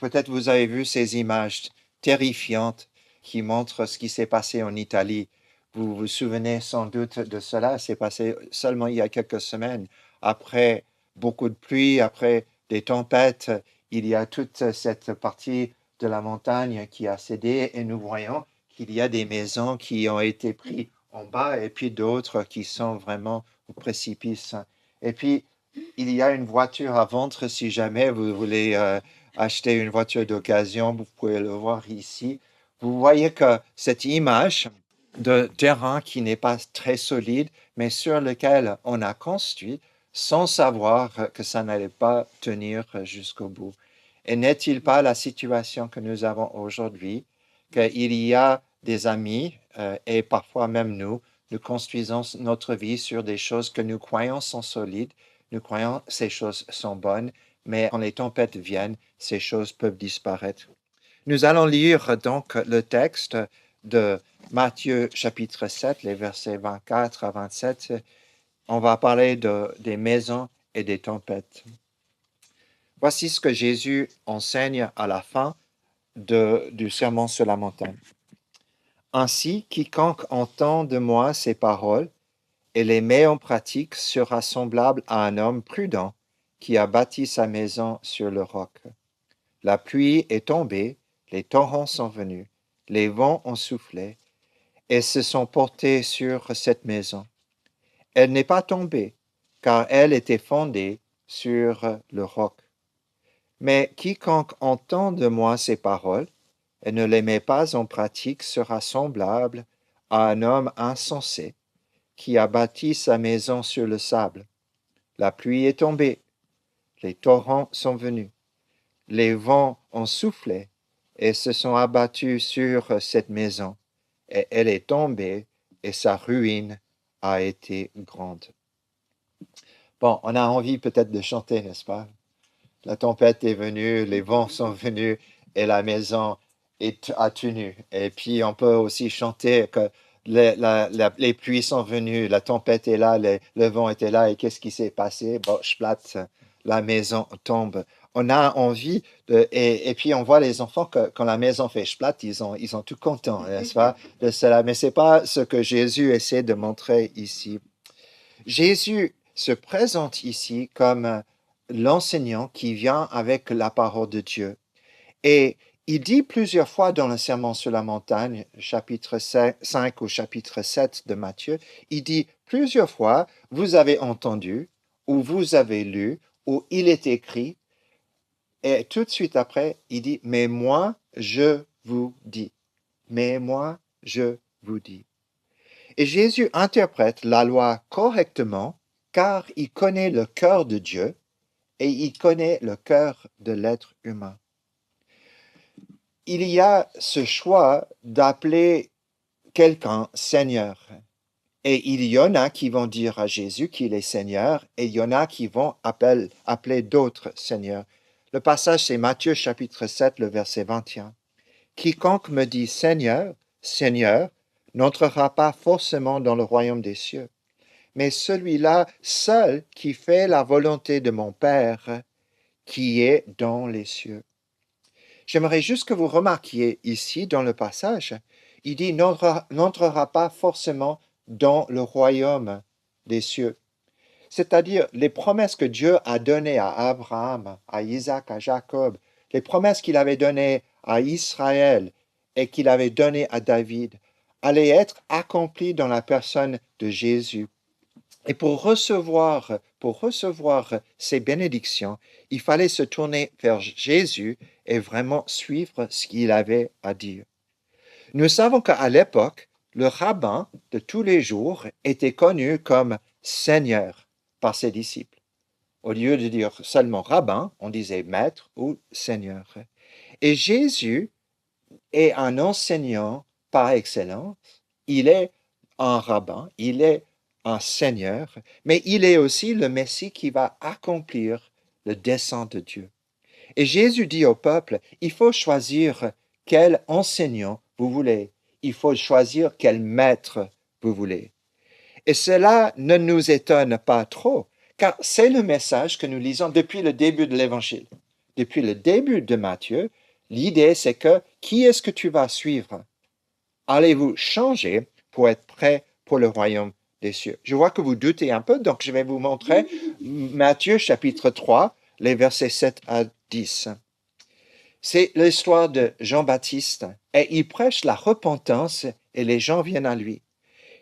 Peut-être vous avez vu ces images terrifiantes qui montrent ce qui s'est passé en Italie. Vous vous souvenez sans doute de cela. C'est passé seulement il y a quelques semaines. Après beaucoup de pluie, après des tempêtes, il y a toute cette partie de la montagne qui a cédé et nous voyons qu'il y a des maisons qui ont été prises en bas et puis d'autres qui sont vraiment au précipice. Et puis, il y a une voiture à vendre si jamais vous voulez acheter une voiture d'occasion. Vous pouvez le voir ici. Vous voyez que cette image de terrain qui n'est pas très solide, mais sur lequel on a construit sans savoir que ça n'allait pas tenir jusqu'au bout. Et n'est-il pas la situation que nous avons aujourd'hui, qu'il y a des amis et parfois même nous construisons notre vie sur des choses que nous croyons sont solides, nous croyons que ces choses sont bonnes, mais quand les tempêtes viennent, ces choses peuvent disparaître. Nous allons lire donc le texte de Matthieu chapitre 7, les versets 24 à 27. On va parler des maisons et des tempêtes. Voici ce que Jésus enseigne à la fin du sermon sur la montagne. Ainsi, quiconque entend de moi ces paroles et les met en pratique sera semblable à un homme prudent qui a bâti sa maison sur le roc. La pluie est tombée, les torrents sont venus, les vents ont soufflé et se sont portés sur cette maison. Elle n'est pas tombée, car elle était fondée sur le roc. Mais quiconque entend de moi ces paroles et ne les met pas en pratique sera semblable à un homme insensé qui a bâti sa maison sur le sable. La pluie est tombée, les torrents sont venus, les vents ont soufflé et se sont abattus sur cette maison, et elle est tombée, et sa ruine a été grande. Bon, on a envie peut-être de chanter, n'est-ce pas? La tempête est venue, les vents sont venus, et la maison a tenu. Et puis, on peut aussi chanter que les pluies sont venues, la tempête est là, le vent était là, et qu'est-ce qui s'est passé? Bon, splatt, la maison tombe. On a envie et puis on voit les enfants que quand la maison fait splatt, ils sont tout contents, n'est-ce pas, de cela. Mais c'est pas ce que Jésus essaie de montrer ici. Jésus se présente ici comme l'enseignant qui vient avec la parole de Dieu. Et il dit plusieurs fois dans le Sermon sur la montagne, chapitre 5 ou chapitre 7 de Matthieu, il dit plusieurs fois, vous avez entendu, ou vous avez lu, ou il est écrit, et tout de suite après, il dit, mais moi, je vous dis. Mais moi, je vous dis. Et Jésus interprète la loi correctement car il connaît le cœur de Dieu et il connaît le cœur de l'être humain. Il y a ce choix d'appeler quelqu'un Seigneur. Et il y en a qui vont dire à Jésus qu'il est Seigneur et il y en a qui vont appeler d'autres Seigneurs. Le passage, c'est Matthieu chapitre 7, le verset 21. Quiconque me dit Seigneur, Seigneur, n'entrera pas forcément dans le royaume des cieux, mais celui-là seul qui fait la volonté de mon Père qui est dans les cieux. J'aimerais juste que vous remarquiez ici dans le passage, il dit n'entrera pas forcément dans le royaume des cieux. C'est-à-dire les promesses que Dieu a données à Abraham, à Isaac, à Jacob, les promesses qu'il avait données à Israël et qu'il avait données à David, allaient être accomplies dans la personne de Jésus. Et pour recevoir ces bénédictions, il fallait se tourner vers Jésus et vraiment suivre ce qu'il avait à dire. Nous savons qu'à l'époque, le rabbin de tous les jours était connu comme Seigneur par ses disciples. Au lieu de dire seulement rabbin, on disait maître ou Seigneur. Et Jésus est un enseignant par excellence. Il est un rabbin, il est un Seigneur, mais il est aussi le Messie qui va accomplir le dessein de Dieu. Et Jésus dit au peuple, il faut choisir quel enseignant vous voulez. Il faut choisir quel maître vous voulez. Et cela ne nous étonne pas trop, car c'est le message que nous lisons depuis le début de l'Évangile. depuis le début de Matthieu, l'idée c'est que qui est-ce que tu vas suivre? Allez-vous changer pour être prêt pour le royaume des cieux? Je vois que vous doutez un peu, donc je vais vous montrer Matthieu chapitre 3, les versets 7 à 10. C'est l'histoire de Jean-Baptiste et il prêche la repentance et les gens viennent à lui.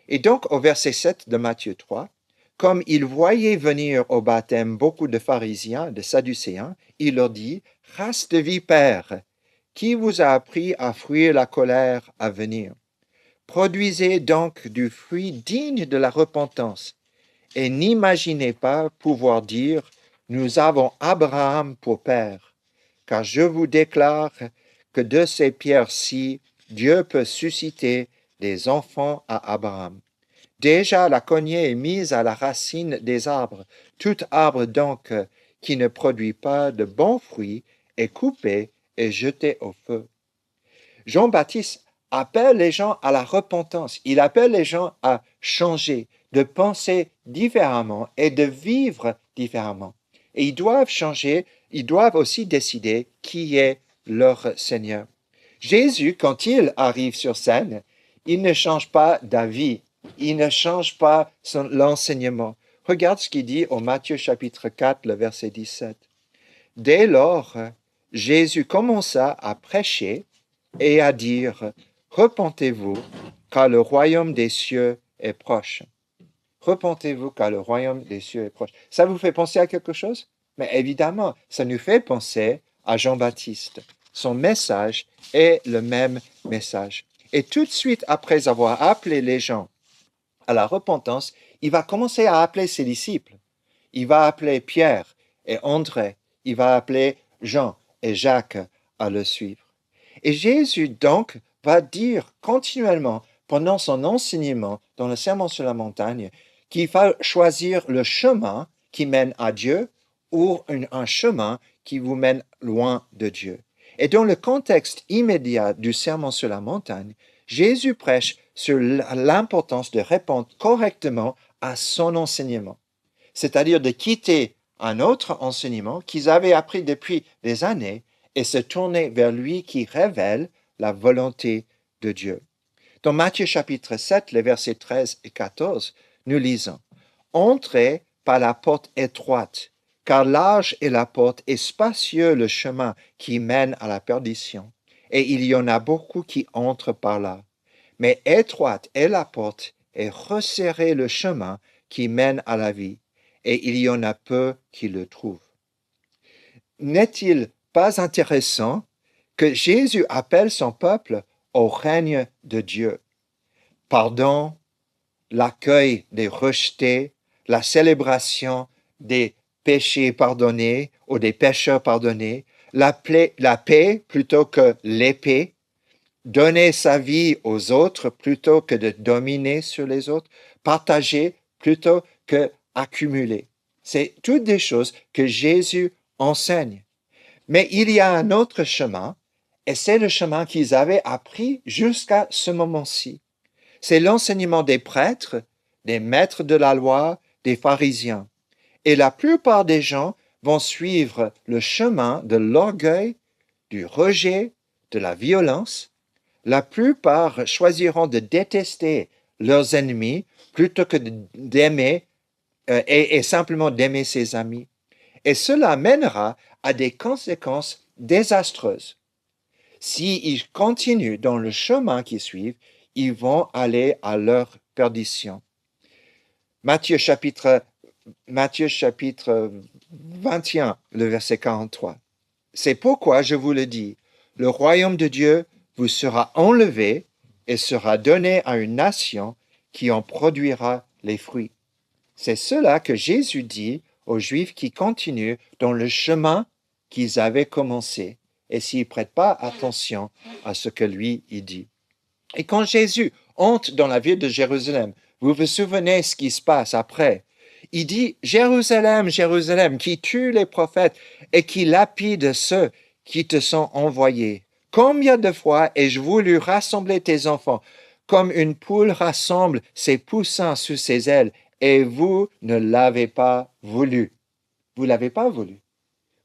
Et donc au verset 7 de Matthieu 3, comme il voyait venir au baptême beaucoup de pharisiens, de sadducéens, il leur dit, « Race de vipères, qui vous a appris à fuir la colère à venir? Produisez donc du fruit digne de la repentance, et n'imaginez pas pouvoir dire, nous avons Abraham pour père, car je vous déclare que de ces pierres-ci, Dieu peut susciter des enfants à Abraham. Déjà la cognée est mise à la racine des arbres. Tout arbre donc qui ne produit pas de bons fruits est coupé et jeté au feu. » Jean-Baptiste appelle les gens à la repentance. Il appelle les gens à changer, de penser différemment et de vivre différemment. Et ils doivent changer, ils doivent aussi décider qui est leur Seigneur. Jésus, quand il arrive sur scène, il ne change pas d'avis, il ne change pas l'enseignement. Regarde ce qu'il dit au Matthieu chapitre 4, le verset 17. Dès lors, Jésus commença à prêcher et à dire, « Repentez-vous, car le royaume des cieux est proche. » Repentez-vous, car le royaume des cieux est proche. Ça vous fait penser à quelque chose? Mais évidemment, ça nous fait penser à Jean-Baptiste. Son message est le même message. Et tout de suite après avoir appelé les gens à la repentance, il va commencer à appeler ses disciples. Il va appeler Pierre et André. Il va appeler Jean et Jacques à le suivre. Et Jésus donc va dire continuellement pendant son enseignement dans le Sermon sur la montagne qu'il va choisir le chemin qui mène à Dieu ou un chemin qui vous mène loin de Dieu. Et dans le contexte immédiat du Sermon sur la montagne, Jésus prêche sur l'importance de répondre correctement à son enseignement, c'est-à-dire de quitter un autre enseignement qu'ils avaient appris depuis des années et se tourner vers lui qui révèle la volonté de Dieu. Dans Matthieu chapitre 7, les versets 13 et 14, nous lisons, « Entrez par la porte étroite, car large est la porte et spacieux le chemin qui mène à la perdition, et il y en a beaucoup qui entrent par là. Mais étroite est la porte et resserré le chemin qui mène à la vie, et il y en a peu qui le trouvent. » N'est-il pas intéressant que Jésus appelle son peuple au règne de Dieu? Pardon, l'accueil des rejetés, la célébration des péchés pardonnés ou des pécheurs pardonnés, la paix plutôt que l'épée, donner sa vie aux autres plutôt que de dominer sur les autres, partager plutôt que accumuler. C'est toutes des choses que Jésus enseigne. Mais il y a un autre chemin, et c'est le chemin qu'ils avaient appris jusqu'à ce moment-ci. C'est l'enseignement des prêtres, des maîtres de la loi, des pharisiens. Et la plupart des gens vont suivre le chemin de l'orgueil, du rejet, de la violence. La plupart choisiront de détester leurs ennemis plutôt que d'aimer et simplement d'aimer ses amis. Et cela mènera à des conséquences désastreuses. S'ils continuent dans le chemin qu'ils suivent, ils vont aller à leur perdition. Matthieu chapitre 21, le verset 43. C'est pourquoi je vous le dis, le royaume de Dieu vous sera enlevé et sera donné à une nation qui en produira les fruits. C'est cela que Jésus dit aux Juifs qui continuent dans le chemin qu'ils avaient commencé et s'ils ne prêtent pas attention à ce que lui il dit. Et quand Jésus entre dans la ville de Jérusalem, vous vous souvenez ce qui se passe après? Il dit, « Jérusalem, Jérusalem, qui tue les prophètes et qui lapide ceux qui te sont envoyés. Combien de fois ai-je voulu rassembler tes enfants, comme une poule rassemble ses poussins sous ses ailes, et vous ne l'avez pas voulu. » Vous ne l'avez pas voulu.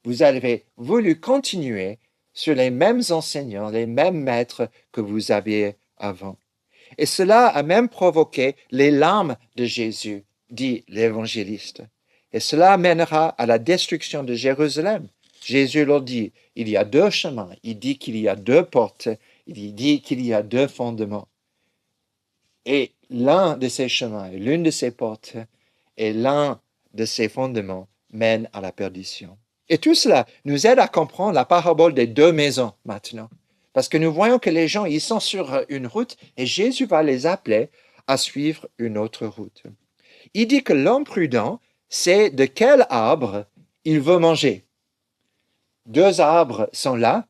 vous avez voulu continuer sur les mêmes enseignants, les mêmes maîtres que vous aviez avant. Et cela a même provoqué les larmes de Jésus, dit l'évangéliste. Et cela amènera à la destruction de Jérusalem. Jésus leur dit, il y a deux chemins, il dit qu'il y a deux portes, il dit qu'il y a deux fondements. Et l'un de ces chemins, l'une de ces portes, et l'un de ces fondements mène à la perdition. Et tout cela nous aide à comprendre la parabole des deux maisons maintenant. Parce que nous voyons que les gens, ils sont sur une route et Jésus va les appeler à suivre une autre route. Il dit que l'homme prudent sait de quel arbre il veut manger. Deux arbres sont là.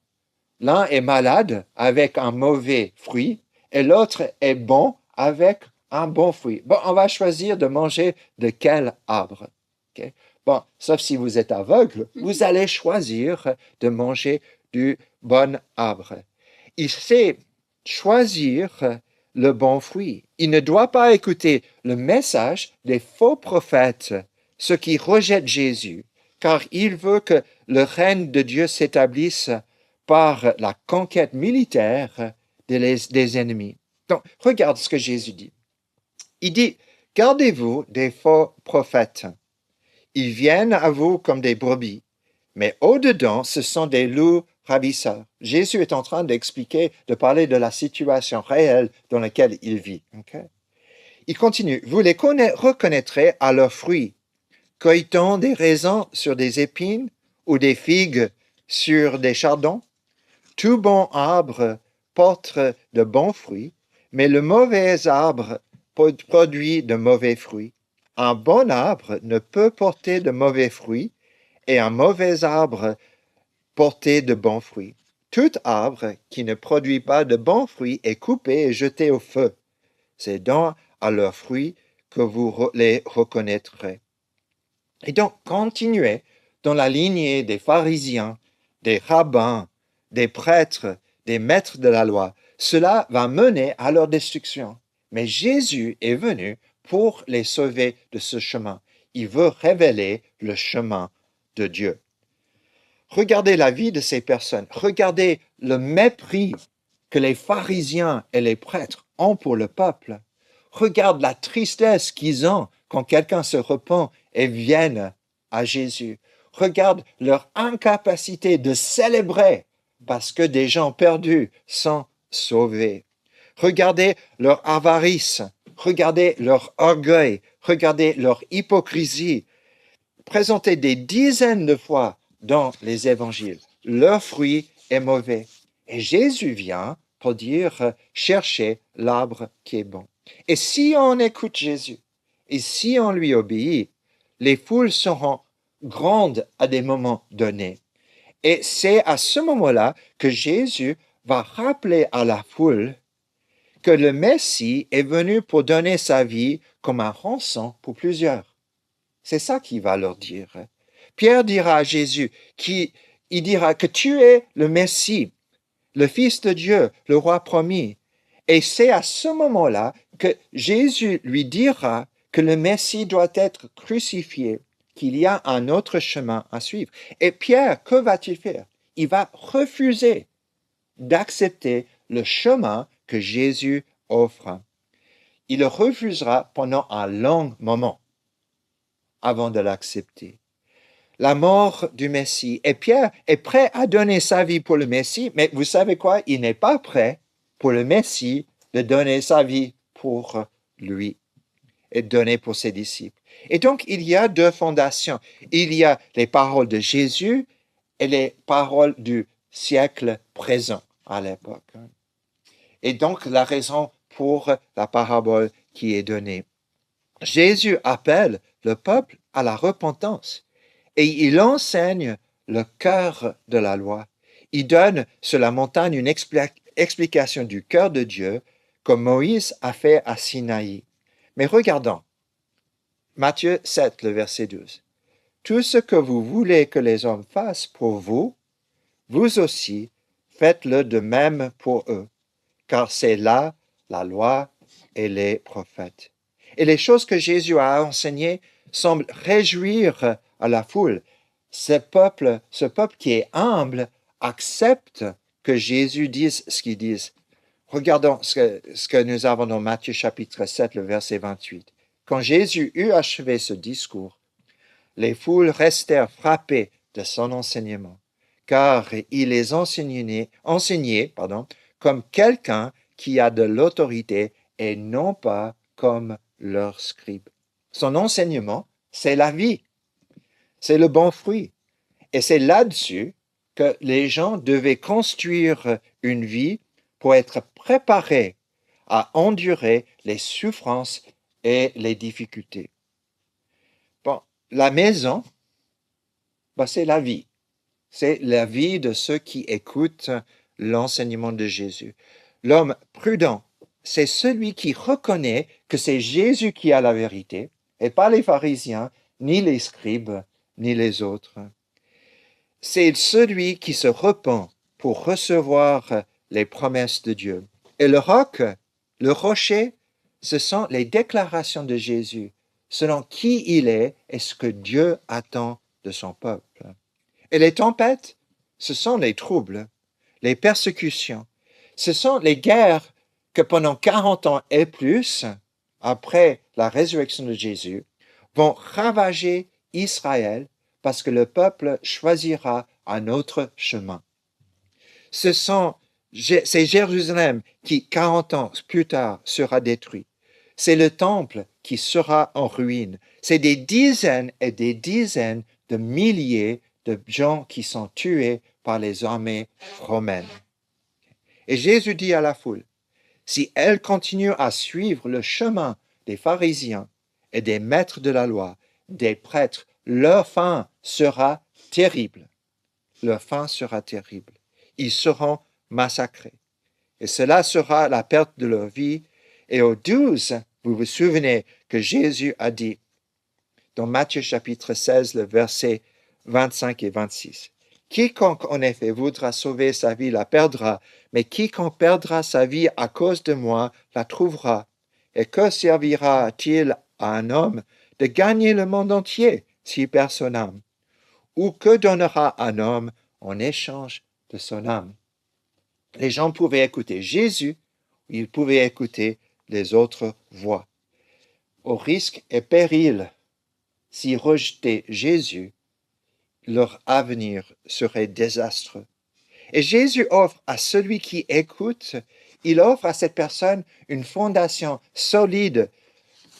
L'un est malade avec un mauvais fruit et l'autre est bon avec un bon fruit. Bon, on va choisir de manger de quel arbre? Okay? Bon, sauf si vous êtes aveugle, vous allez choisir de manger du bon arbre. Il sait choisir le bon fruit. Il ne doit pas écouter le message des faux prophètes, ceux qui rejettent Jésus, car il veut que le règne de Dieu s'établisse par la conquête militaire des ennemis. Donc, regarde ce que Jésus dit. Il dit, gardez-vous des faux prophètes. Ils viennent à vous comme des brebis, mais au-dedans, ce sont des loups ravisseurs. Jésus est en train d'expliquer, de parler de la situation réelle dans laquelle il vit. Okay? Il continue, vous les reconnaîtrez à leurs fruits. Cueille-t-on des raisins sur des épines ou des figues sur des chardons? Tout bon arbre porte de bons fruits, mais le mauvais arbre produit de mauvais fruits. Un bon arbre ne peut porter de mauvais fruits et un mauvais arbre porter de bons fruits. Tout arbre qui ne produit pas de bons fruits est coupé et jeté au feu. C'est donc à leurs fruits que vous les reconnaîtrez. Et donc, continuez dans la lignée des pharisiens, des rabbins, des prêtres, des maîtres de la loi. Cela va mener à leur destruction. Mais Jésus est venu pour les sauver de ce chemin. Il veut révéler le chemin de Dieu. Regardez la vie de ces personnes. Regardez le mépris que les pharisiens et les prêtres ont pour le peuple. Regarde la tristesse qu'ils ont quand quelqu'un se repent et vienne à Jésus. Regarde leur incapacité de célébrer parce que des gens perdus sont sauvés. Regardez leur avarice, regardez leur orgueil, regardez leur hypocrisie, présentée des dizaines de fois dans les évangiles. Leur fruit est mauvais. Et Jésus vient pour dire, cherchez l'arbre qui est bon. Et si on écoute Jésus, et si on lui obéit, les foules seront grandes à des moments donnés. Et c'est à ce moment-là que Jésus va rappeler à la foule que le Messie est venu pour donner sa vie comme un rançon pour plusieurs. C'est ça qu'il va leur dire. Pierre dira à Jésus, il dira que tu es le Messie, le Fils de Dieu, le roi promis. Et c'est à ce moment-là que Jésus lui dira que le Messie doit être crucifié, qu'il y a un autre chemin à suivre. Et Pierre, que va-t-il faire? Il va refuser d'accepter le chemin que Jésus offre. Il le refusera pendant un long moment avant de l'accepter. La mort du Messie. Et Pierre est prêt à donner sa vie pour le Messie, mais vous savez quoi? Il n'est pas prêt pour le Messie de donner sa vie pour lui et donner pour ses disciples. Et donc, il y a deux fondations. Il y a les paroles de Jésus et les paroles du siècle présent à l'époque. Et donc, la raison pour la parabole qui est donnée. Jésus appelle le peuple à la repentance et il enseigne le cœur de la loi. Il donne sur la montagne une explication du cœur de Dieu comme Moïse a fait à Sinaï. Mais regardons, Matthieu 7, le verset 12. Tout ce que vous voulez que les hommes fassent pour vous, vous aussi faites-le de même pour eux, car c'est là la loi et les prophètes. Et les choses que Jésus a enseignées semblent réjouir à la foule. ce peuple qui est humble accepte que Jésus dise ce qu'il dise. Regardons ce que nous avons dans Matthieu chapitre 7, le verset 28. Quand Jésus eut achevé ce discours, les foules restèrent frappées de son enseignement, car il les enseignait comme quelqu'un qui a de l'autorité et non pas comme leur scribe. Son enseignement, c'est la vie, c'est le bon fruit. Et c'est là-dessus que les gens devaient construire une vie pour être préparés à endurer les souffrances et les difficultés. Bon, la maison, c'est la vie. C'est la vie de ceux qui écoutent l'enseignement de Jésus. L'homme prudent, c'est celui qui reconnaît que c'est Jésus qui a la vérité, et pas les pharisiens, ni les scribes, ni les autres. C'est celui qui se repent pour recevoir les promesses de Dieu. Et le roc, le rocher, ce sont les déclarations de Jésus, selon qui il est et ce que Dieu attend de son peuple. Et les tempêtes, ce sont les troubles, les persécutions, ce sont les guerres que pendant 40 ans et plus, après la résurrection de Jésus, vont ravager Israël parce que le peuple choisira un autre chemin. C'est Jérusalem qui, 40 ans plus tard, sera détruit. C'est le temple qui sera en ruine. C'est des dizaines et des dizaines de milliers de gens qui sont tués par les armées romaines. Et Jésus dit à la foule, si elle continue à suivre le chemin des pharisiens et des maîtres de la loi, des prêtres, leur fin sera terrible. Leur fin sera terrible. Ils seront massacrés. Et cela sera la perte de leur vie. Et au 12, vous vous souvenez que Jésus a dit, dans Matthieu chapitre 16, le verset 25 et 26, quiconque en effet voudra sauver sa vie la perdra, mais quiconque perdra sa vie à cause de moi la trouvera. Et que servira-t-il à un homme de gagner le monde entier s'il perd son âme? Ou que donnera un homme en échange de son âme? Les gens pouvaient écouter Jésus, ou ils pouvaient écouter les autres voix. Au risque et péril, s'ils rejetaient Jésus, leur avenir serait désastreux. Et Jésus offre à celui qui écoute, il offre à cette personne une fondation solide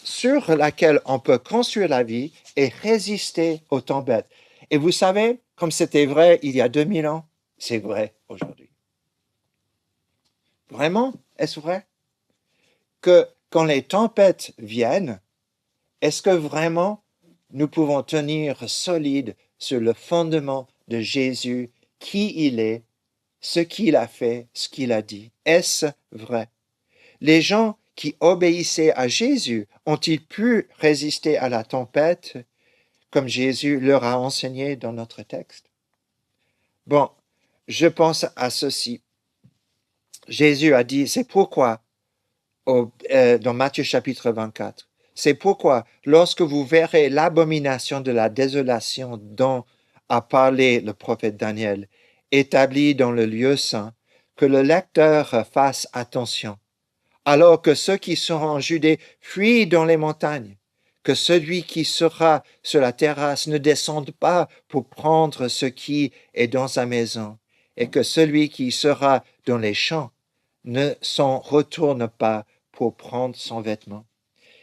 sur laquelle on peut construire la vie et résister aux tempêtes. Et vous savez, comme c'était vrai il y a 2000 ans, c'est vrai aujourd'hui. Vraiment, est-ce vrai? Que quand les tempêtes viennent, est-ce que vraiment nous pouvons tenir solide sur le fondement de Jésus, qui il est, ce qu'il a fait, ce qu'il a dit? Est-ce vrai? Les gens qui obéissaient à Jésus ont-ils pu résister à la tempête comme Jésus leur a enseigné dans notre texte? Bon, je pense à ceci. Jésus a dit, c'est pourquoi, dans Matthieu chapitre 24, c'est pourquoi, lorsque vous verrez l'abomination de la désolation dont a parlé le prophète Daniel, établie dans le lieu saint, que le lecteur fasse attention, alors que ceux qui seront en Judée fuient dans les montagnes, que celui qui sera sur la terrasse ne descende pas pour prendre ce qui est dans sa maison, et que celui qui sera dans les champs ne s'en retourne pas pour prendre son vêtement.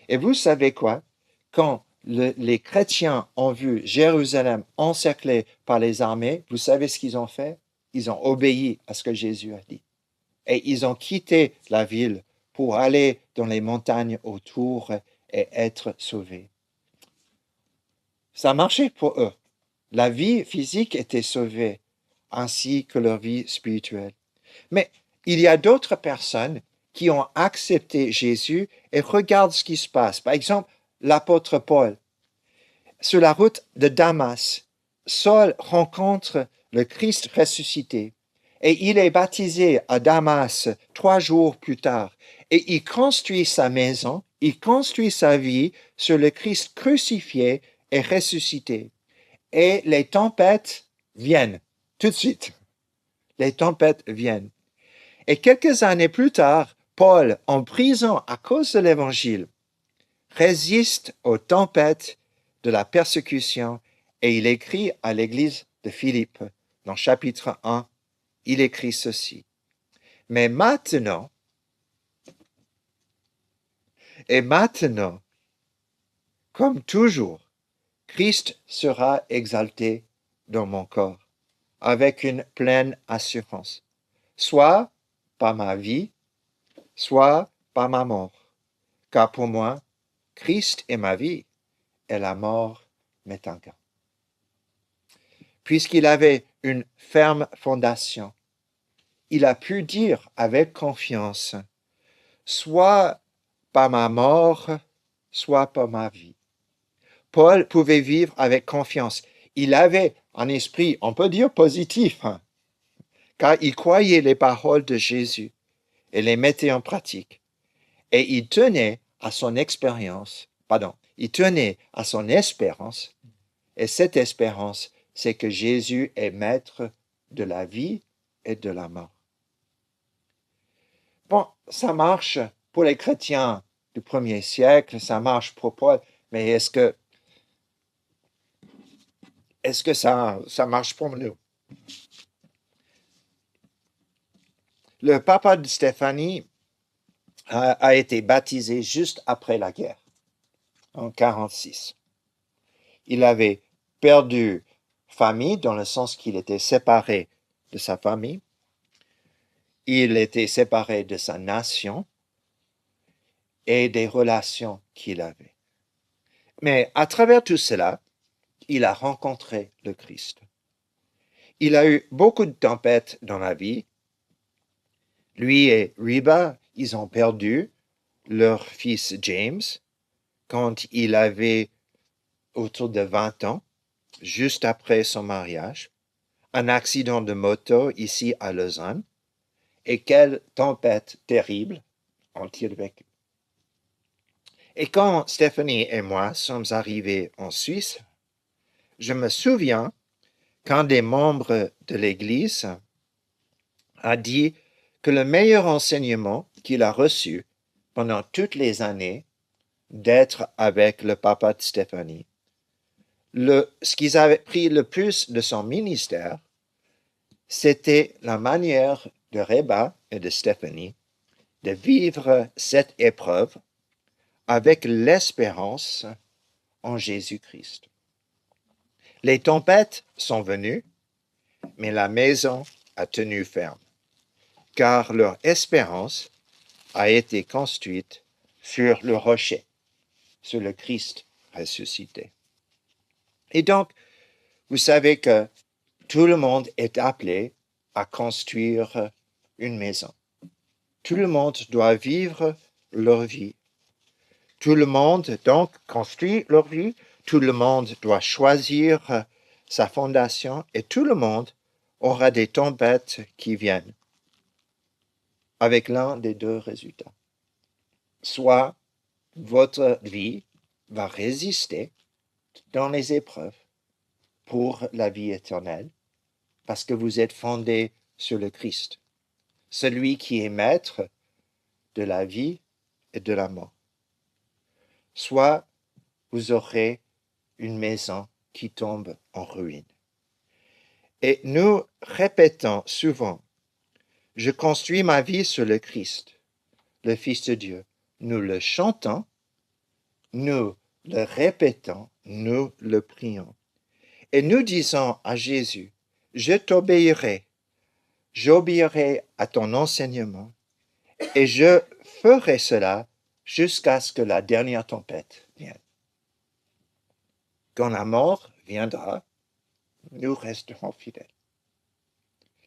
Et vous savez quoi? Quand les chrétiens ont vu Jérusalem encerclée par les armées, vous savez ce qu'ils ont fait? Ils ont obéi à ce que Jésus a dit. Et ils ont quitté la ville pour aller dans les montagnes autour et être sauvés. Ça marchait pour eux. La vie physique était sauvée, ainsi que leur vie spirituelle. Mais il y a d'autres personnes qui ont accepté Jésus et regardent ce qui se passe. Par exemple, l'apôtre Paul. Sur la route de Damas, Saul rencontre le Christ ressuscité et il est baptisé à Damas 3 jours plus tard. Et il construit sa maison, il construit sa vie sur le Christ crucifié et ressuscité. et les tempêtes viennent tout de suite. Les tempêtes viennent. Et quelques années plus tard, Paul, en prison à cause de l'Évangile, résiste aux tempêtes de la persécution et il écrit à l'église de Philippe, dans chapitre 1, il écrit ceci. Mais maintenant, comme toujours, Christ sera exalté dans mon corps, avec une pleine assurance, soit par ma vie, soit par ma mort. Car pour moi, Christ est ma vie et la mort m'est un gain. Puisqu'il avait une ferme fondation, il a pu dire avec confiance, soit par ma mort, soit par ma vie. Paul pouvait vivre avec confiance. Il avait un esprit, on peut dire positif, car il croyait les paroles de Jésus et les mettait en pratique. Et il tenait à son expérience, il tenait à son espérance. Et cette espérance, c'est que Jésus est maître de la vie et de la mort. Bon, ça marche pour les chrétiens du premier siècle, ça marche pour Paul, mais est-ce que ça marche pour nous? Le papa de Stéphanie a été baptisé juste après la guerre, en 1946. Il avait perdu famille, dans le sens qu'il était séparé de sa famille. Il était séparé de sa nation et des relations qu'il avait. Mais à travers tout cela, il a rencontré le Christ. Il a eu beaucoup de tempêtes dans la vie. Lui et Reba, ils ont perdu leur fils James quand il avait autour de 20 ans, juste après son mariage, un accident de moto ici à Lausanne. Et quelle tempête terrible ont-ils vécu. Et quand Stéphanie et moi sommes arrivés en Suisse, je me souviens qu'un des membres de l'Église a dit que le meilleur enseignement qu'il a reçu pendant toutes les années d'être avec le papa de Stéphanie, ce qu'ils avaient pris le plus de son ministère, c'était la manière de Reba et de Stéphanie de vivre cette épreuve avec l'espérance en Jésus-Christ. Les tempêtes sont venues, mais la maison a tenu ferme, car leur espérance a été construite sur le rocher, sur le Christ ressuscité. Et donc, vous savez que tout le monde est appelé à construire une maison. Tout le monde doit vivre leur vie. Tout le monde, donc, construit leur vie. Tout le monde doit choisir sa fondation et tout le monde aura des tempêtes qui viennent avec l'un des deux résultats. Soit votre vie va résister dans les épreuves pour la vie éternelle parce que vous êtes fondé sur le Christ, celui qui est maître de la vie et de la mort. Soit vous aurez une maison qui tombe en ruine. Et nous répétons souvent, je construis ma vie sur le Christ, le Fils de Dieu. Nous le chantons, nous le répétons, nous le prions. Et nous disons à Jésus, je t'obéirai, j'obéirai à ton enseignement et je ferai cela jusqu'à ce que la dernière tempête vienne. Quand la mort viendra, nous resterons fidèles.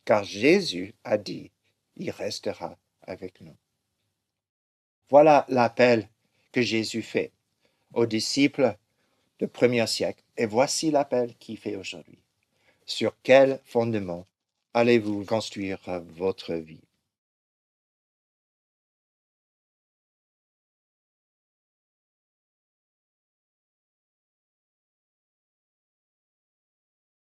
Car Jésus a dit, il restera avec nous. Voilà l'appel que Jésus fait aux disciples du premier siècle. Et voici l'appel qu'il fait aujourd'hui. Sur quel fondement allez-vous construire votre vie?